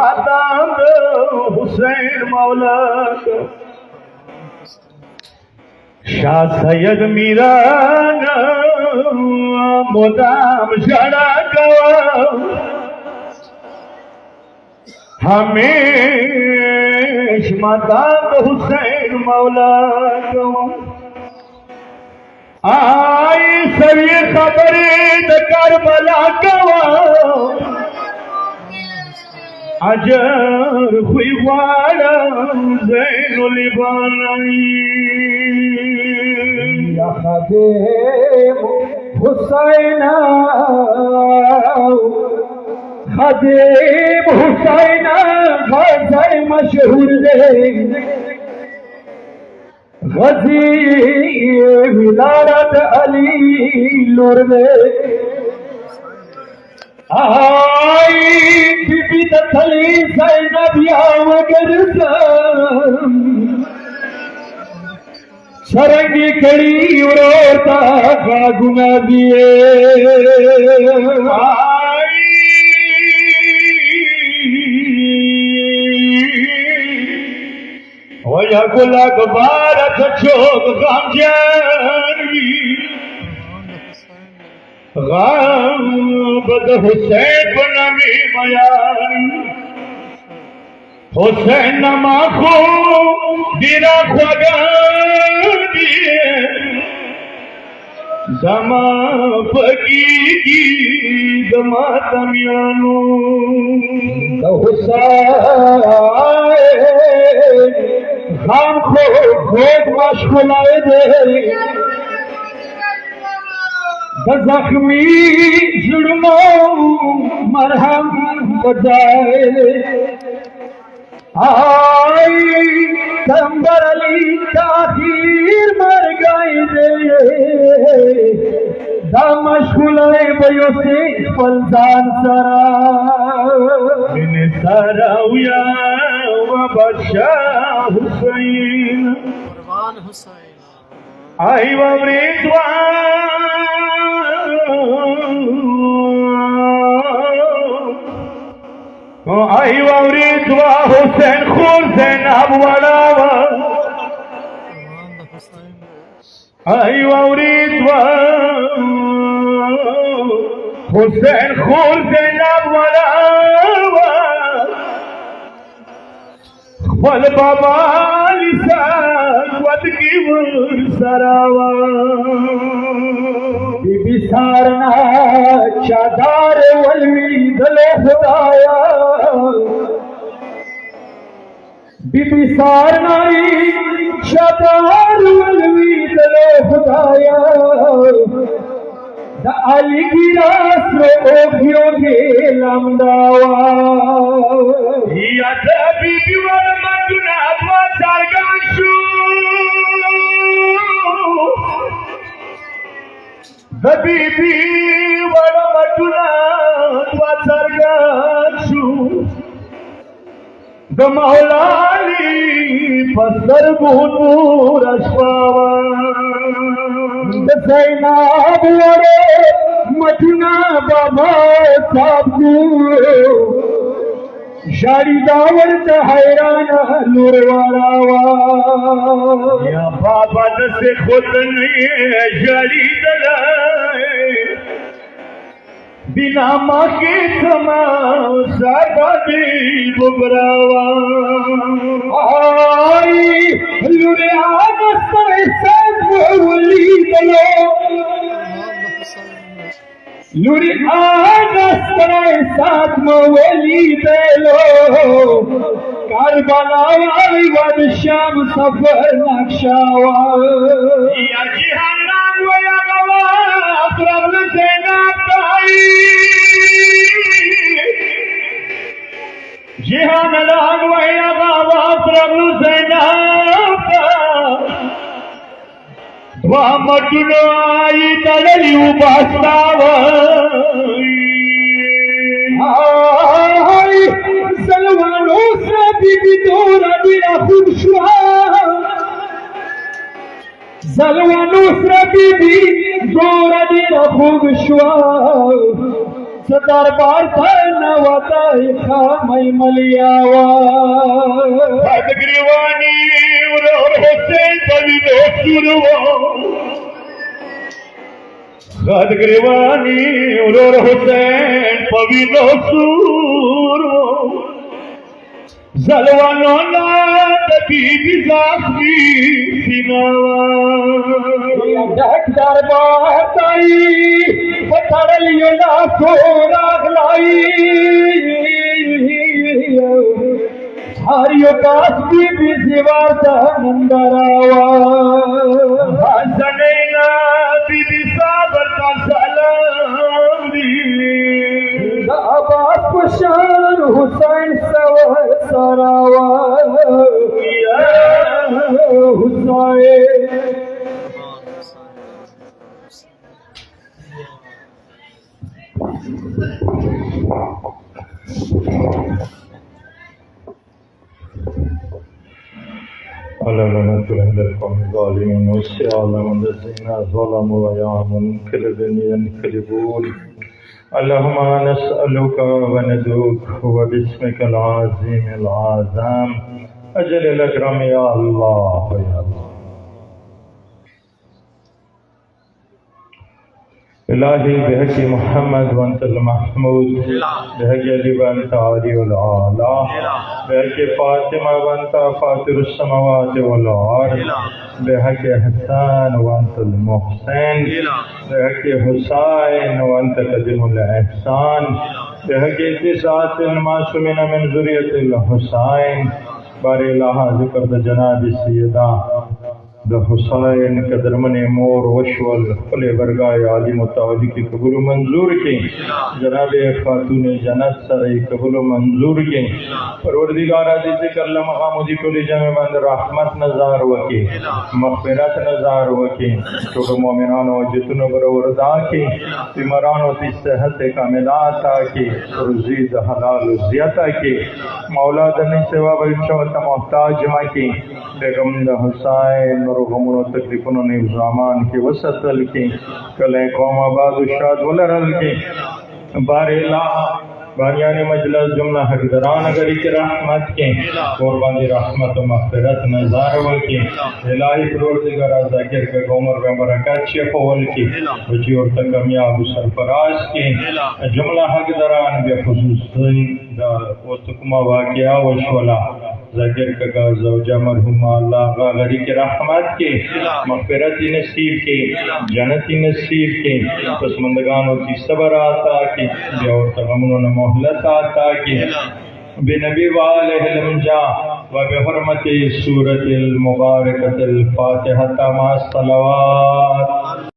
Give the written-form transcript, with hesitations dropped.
मातांग हुसैन मौला शाह सैयद मीरान मुदाम जड़ा गवा हमेश मातांग हुसैन मौला गवा आई सभी खबरें करबला गवा अजर हुई वाला ज़ैनुल इबानी या खदीम हुसैन गज़ल मशहूर दे गज़ी विलारत अली लुर दे आई बीबी तथली ज़ैनब या मगर सरंगी खड़ी उड़ोता का गुना दिए वया गुला गुबारत चोक गामजानी गाबद हुसैन बनमी मयानी हुसैन नमा को दिरा ख्वागानी दमा पकी दमा तमियानो हुसैन खाम को खोद मशगुलाए दे जख्मी जुर्मो मरहम बजाए आई कंबर अली काफिर मर गए दे मशगुलाए बयो से फलदान सरा इन सराउया व बादशाह हुसैन कुर्बान हुसैन आई वरीदवा आई वरीदवा हुसैन हुसैन अबवलावा आई वरीदवा हुसैन हुसैन अबवलावा फल बाबा वद की सरावा बीबी सारना चादार वलवी दले खुदाया बीबी सारनाई चादार वलवी दले खुदाया द अली गिरास रो ओभियो के लमदावा या बीबी वर मदुना सरगाशु बीबी वर मदुना सरगाशु द मौलाली पसर बुनूर अशवावा ज़ैनब वरे मदुना बाबा साबू शारी दावर हैरान नूरवाला या बाबा से खुद नहीं जड़ी दलाए बिना माँ के समा सादी बुबरावा आई लुरे आगस्त वली दलो लुरी आगस्त साथ मवली दलो कारबला वाली वद शाम सफर नक्शावा या जिहान वया गवा अकरम ज़ैनब ताई जिहान लाग वया गवा अकरम ज़ैनब वा मटुनो आई तलली उबास्तावा आई सलवानो से बीबी तोरा दिया खूब शुआ सलवानो से बीबी तोरा दिया खूब शुआ दरबार था नवाता खामई मलियावा हदग्रीवानी और हुसैन पविनो सुरवा हदग्रीवानी और हुसैन पविनो सुरवा जलवानो ना बीबी जाफरी सिनावा दरबार ताई पथरलियो ना सोराग लाई हरियो कास बीबी सिवाता नंदरावा हसनैना बीबी साबर का सलाम दी अब्बास कुशान हुसैन सवर सरावा हुसैन اللهم نسألك وندعوك وباسمك العظيم العظام أجل الأكرم يا الله يا الله إلهي بحق محمد وأنت المحمود بحق علي وأنت علي الأعلى بحق فاطمة وأنت فاطر السماوات والأرض بحق حسان وأنت المحسن بحق حسين وأنت قدم الإحسان بحق اتساعة المعصومين من ذرية الحسين باري الله ذكر جناب السيدة د حسین قدرمن مور وشول خپل برگاہ عالی متعالی کی قبول و منظور کی جناب خاتون جنت سره قبول و منظور کی پروردگار عزیز ذکر لمقام دی کل جمع بند رحمت نظار وکی مغفرت نظار وکی تو مومنان و جتن بروردا کی بیماران و تی صحت کاملات کی رزید حلال زیادہ کی مولا دنی سوا بلشوت محتاج ما کی بیگم حسین مرغمون تکلیفون نظامان کی وسطل کی کلے قوم آباد و شاد ولرل کی بار اللہ بانیان مجلس جملہ حقدران گری کی رحمت کی قربان دی رحمت و مغفرت نظار ول کی الہی پروردگار ذاکر کے عمر میں برکات شفول کی بچی اور کامیاب سرفراز کی جملہ حقدران بے خصوص دا وتکما واقعہ وشولا ذاکر کا زوجہ مرحومہ اللہ غری کی رحمت کی مغفرت نصیب کی جنت نصیب کی پسماندگانوں کی صبر عطا کی اور تغمن و مہلت عطا کی بنبی والہ المجا و بحرمت سورۃ المبارکۃ الفاتحہ مع الصلوات